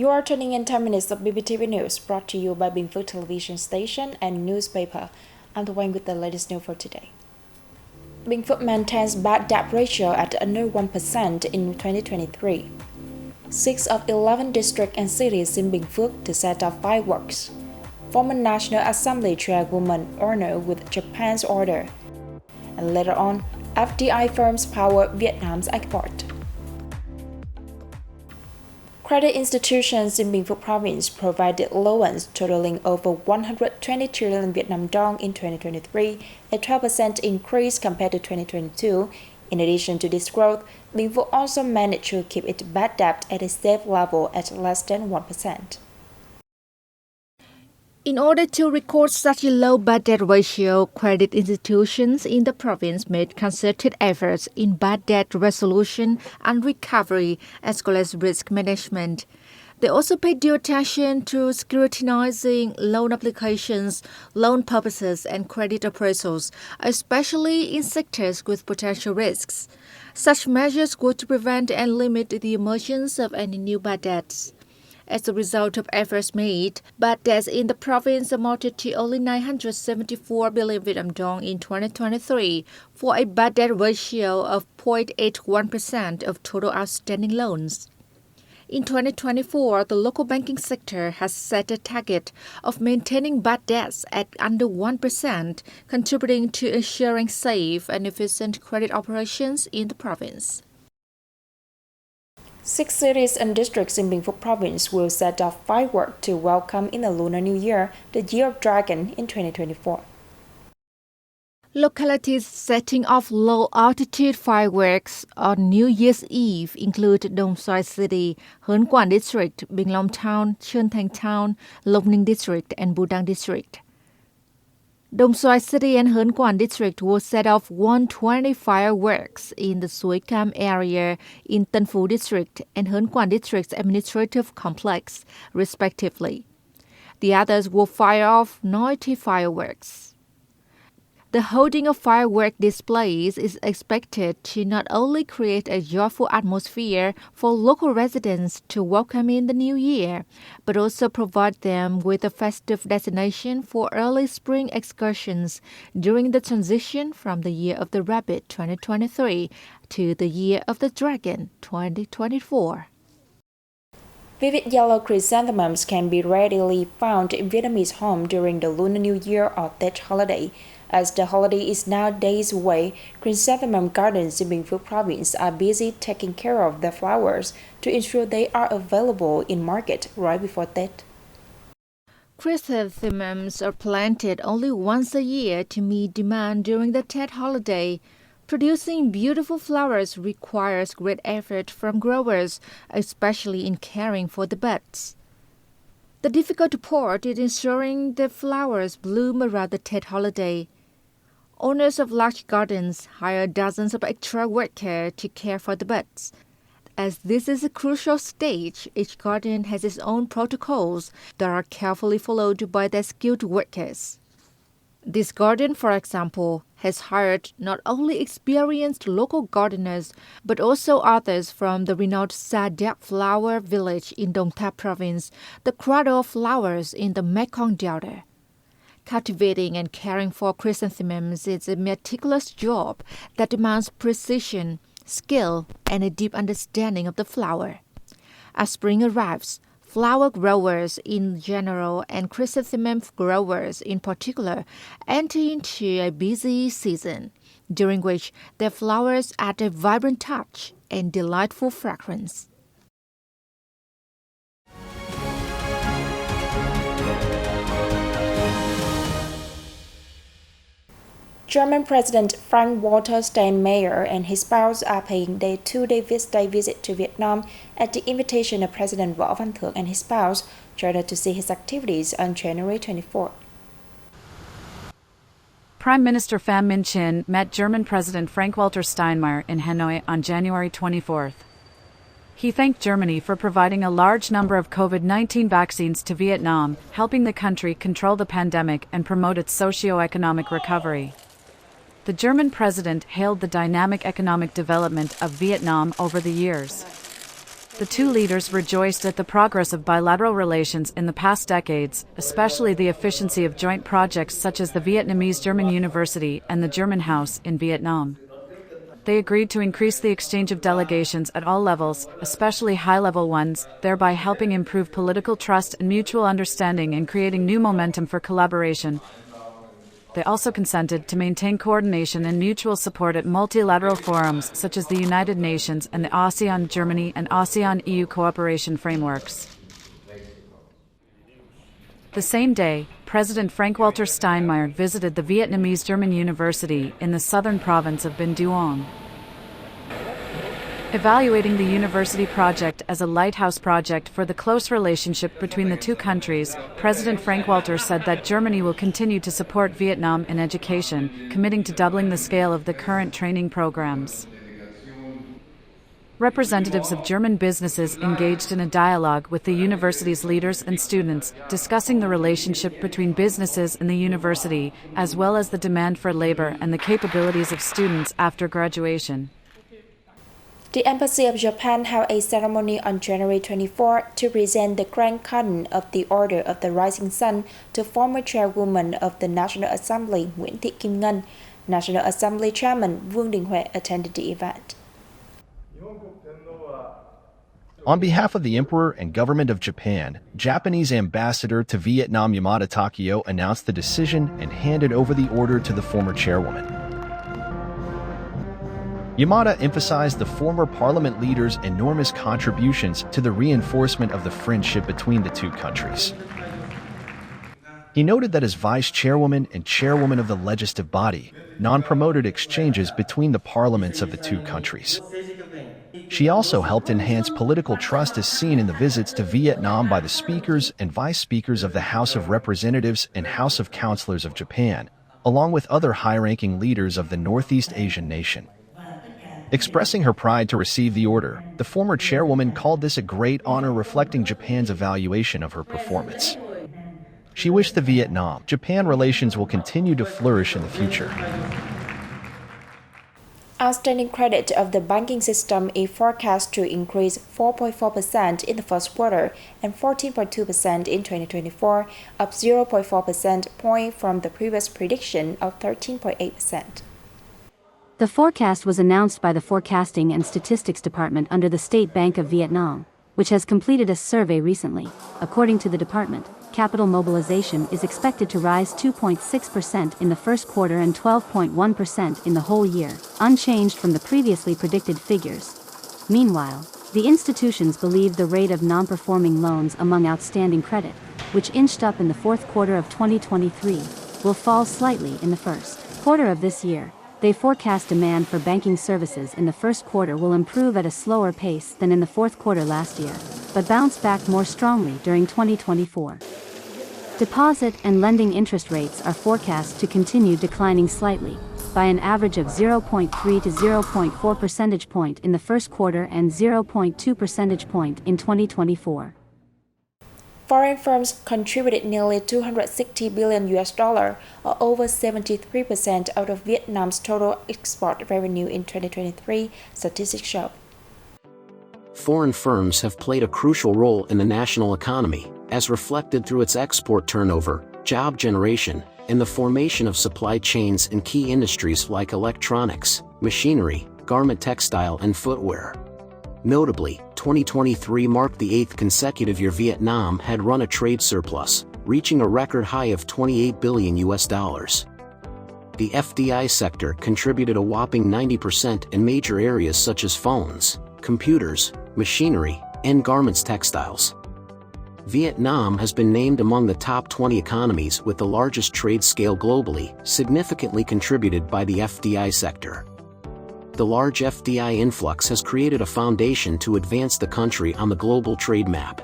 You are tuning in 10 minutes of BPTV News, brought to you by Bình Phuoc television station and newspaper. I'm the one with the latest news for today. Binh Phuoc maintains bad debt ratio at under 1% in 2023. 6 of 11 districts and cities in Binh Phuoc to set off fireworks. Former National Assembly chairwoman honored with Japan's order. And later on, FDI firms power Vietnam's export. Credit institutions in Binh Phuoc province provided loans totaling over 120 trillion Vietnam dong in 2023, a 12% increase compared to 2022. In addition to this growth, Binh Phuoc also managed to keep its bad debt at a safe level at less than 1%. In order to record such a low bad debt ratio, credit institutions in the province made concerted efforts in bad debt resolution and recovery, as well as risk management. They also paid due attention to scrutinizing loan applications, loan purposes, and credit appraisals, especially in sectors with potential risks. Such measures were to prevent and limit the emergence of any new bad debts. As a result of efforts made, bad debts in the province amounted to only 974 billion Vietnam dong in 2023, for a bad debt ratio of 0.81% of total outstanding loans. In 2024, the local banking sector has set a target of maintaining bad debts at under 1%, contributing to ensuring safe and efficient credit operations in the province. 6 cities and districts in Binh Phuoc province will set off fireworks to welcome in the Lunar New Year, the Year of Dragon, in 2024. Localities setting off low-altitude fireworks on New Year's Eve include Dong Xoài City, Hớn Quản District, Bình Long Town, Trân Thành Town, Lộc Ninh District, and Budang District. Dong Xoài City and Hớn Quản District will set off 120 fireworks in the Suối Cam area in Tân Phú District and Hớn Quản District's administrative complex, respectively. The others will fire off 90 fireworks. The holding of firework displays is expected to not only create a joyful atmosphere for local residents to welcome in the new year, but also provide them with a festive destination for early spring excursions during the transition from the Year of the Rabbit 2023 to the Year of the Dragon 2024. Vivid yellow chrysanthemums can be readily found in Vietnamese homes during the Lunar New Year or Tết holiday. As the holiday is now days away, chrysanthemum gardens in Binh Phuoc province are busy taking care of the flowers to ensure they are available in market right before Tết. Chrysanthemums are planted only once a year to meet demand during the Tết holiday. Producing beautiful flowers requires great effort from growers, especially in caring for the buds. The difficult part is ensuring the flowers bloom around the Tết holiday. Owners of large gardens hire dozens of extra workers to care for the buds. As this is a crucial stage, each garden has its own protocols that are carefully followed by their skilled workers. This garden, for example, has hired not only experienced local gardeners, but also others from the renowned Sa Đéc flower village in Đồng Tháp province, the cradle of flowers in the Mekong Delta. Cultivating and caring for chrysanthemums is a meticulous job that demands precision, skill, and a deep understanding of the flower. As spring arrives, flower growers in general and chrysanthemum growers in particular enter into a busy season, during which their flowers add a vibrant touch and delightful fragrance. German President Frank-Walter Steinmeier and his spouse are paying their 2-day visit to Vietnam at the invitation of President Võ Văn Thưởng and his spouse, chartered to see his activities on January 24. Prime Minister Pham Minh Chinh met German President Frank-Walter Steinmeier in Hanoi on January 24th. He thanked Germany for providing a large number of COVID-19 vaccines to Vietnam, helping the country control the pandemic and promote its socio-economic recovery. The German president hailed the dynamic economic development of Vietnam over the years. The two leaders rejoiced at the progress of bilateral relations in the past decades, especially the efficiency of joint projects such as the Vietnamese-German University and the German House in Vietnam. They agreed to increase the exchange of delegations at all levels, especially high-level ones, thereby helping improve political trust and mutual understanding and creating new momentum for collaboration. They also consented to maintain coordination and mutual support at multilateral forums such as the United Nations and the ASEAN-Germany and ASEAN-EU cooperation frameworks. The same day, President Frank-Walter Steinmeier visited the Vietnamese-German University in the southern province of Binh Phuoc. Evaluating the university project as a lighthouse project for the close relationship between the two countries, President Frank-Walter said that Germany will continue to support Vietnam in education, committing to doubling the scale of the current training programs. Representatives of German businesses engaged in a dialogue with the university's leaders and students, discussing the relationship between businesses and the university, as well as the demand for labor and the capabilities of students after graduation. The Embassy of Japan held a ceremony on January 24 to present the Grand Cannon of the Order of the Rising Sun to former chairwoman of the National Assembly Nguyễn Thị Kim Ngân. National Assembly Chairman Vương Đình Huệ attended the event. On behalf of the Emperor and Government of Japan, Japanese Ambassador to Vietnam Yamada Takeo announced the decision and handed over the order to the former chairwoman. Yamada emphasized the former parliament leader's enormous contributions to the reinforcement of the friendship between the two countries. He noted that as vice chairwoman and chairwoman of the legislative body, non-promoted exchanges between the parliaments of the two countries. She also helped enhance political trust as seen in the visits to Vietnam by the speakers and vice speakers of the House of Representatives and House of Councillors of Japan, along with other high-ranking leaders of the Northeast Asian nation. Expressing her pride to receive the order, the former chairwoman called this a great honor reflecting Japan's evaluation of her performance. She wished the Vietnam-Japan relations will continue to flourish in the future. Outstanding credit of the banking system is forecast to increase 4.4% in the first quarter and 14.2% in 2024, up 0.4% point from the previous prediction of 13.8%. The forecast was announced by the Forecasting and Statistics Department under the State Bank of Vietnam, which has completed a survey recently. According to the department, capital mobilization is expected to rise 2.6% in the first quarter and 12.1% in the whole year, unchanged from the previously predicted figures. Meanwhile, the institutions believe the rate of non-performing loans among outstanding credit, which inched up in the fourth quarter of 2023, will fall slightly in the first quarter of this year. They forecast demand for banking services in the first quarter will improve at a slower pace than in the fourth quarter last year, but bounce back more strongly during 2024. Deposit and lending interest rates are forecast to continue declining slightly, by an average of 0.3 to 0.4 percentage point in the first quarter and 0.2 percentage point in 2024. Foreign firms contributed nearly $260 billion, or over 73% out of Vietnam's total export revenue in 2023, statistics show. Foreign firms have played a crucial role in the national economy, as reflected through its export turnover, job generation, and the formation of supply chains in key industries like electronics, machinery, garment textile and footwear. Notably, 2023 marked the 8th consecutive year Vietnam had run a trade surplus, reaching a record high of $28 billion. The FDI sector contributed a whopping 90% in major areas such as phones, computers, machinery, and garments textiles. Vietnam has been named among the top 20 economies with the largest trade scale globally, significantly contributed by the FDI sector. The large FDI influx has created a foundation to advance the country on the global trade map.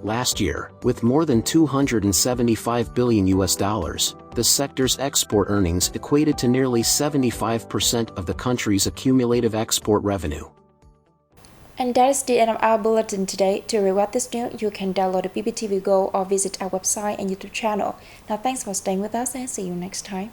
Last year, with more than $275 billion, the sector's export earnings equated to nearly 75% of the country's accumulative export revenue. And that is the end of our bulletin today. To rewatch this news, you can download the BPTV Go or visit our website and YouTube channel. Now, thanks for staying with us and see you next time.